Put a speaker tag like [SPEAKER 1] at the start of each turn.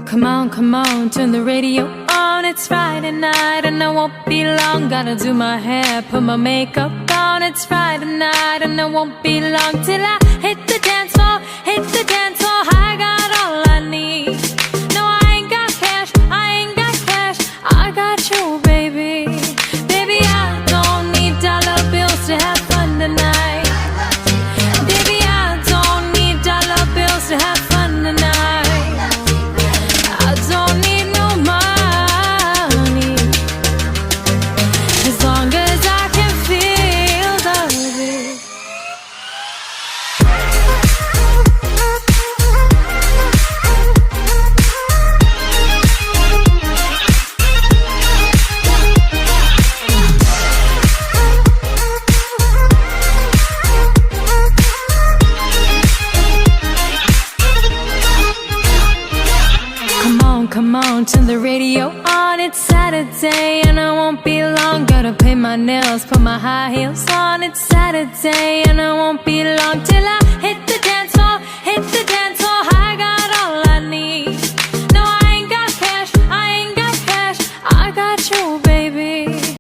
[SPEAKER 1] come on, turn the radio on. It's Friday night and I won't be long. Gotta do my hair, put my makeup on. It's Friday night and I won't be long till I hit the dance floor, hit the dance floor. I got all I need. No, I ain't got cash, I ain't got cash. I got you, baby. Baby, I don't need dollar bills to have fun tonight. Baby, I don't need dollar bills to have fun tonight. I don't need no money, as long as I can feel the beat. Come on, turn the radio on. It's Saturday and I won't be long. Gotta paint my nails, put my high heels on. It's Saturday and I won't be long till I hit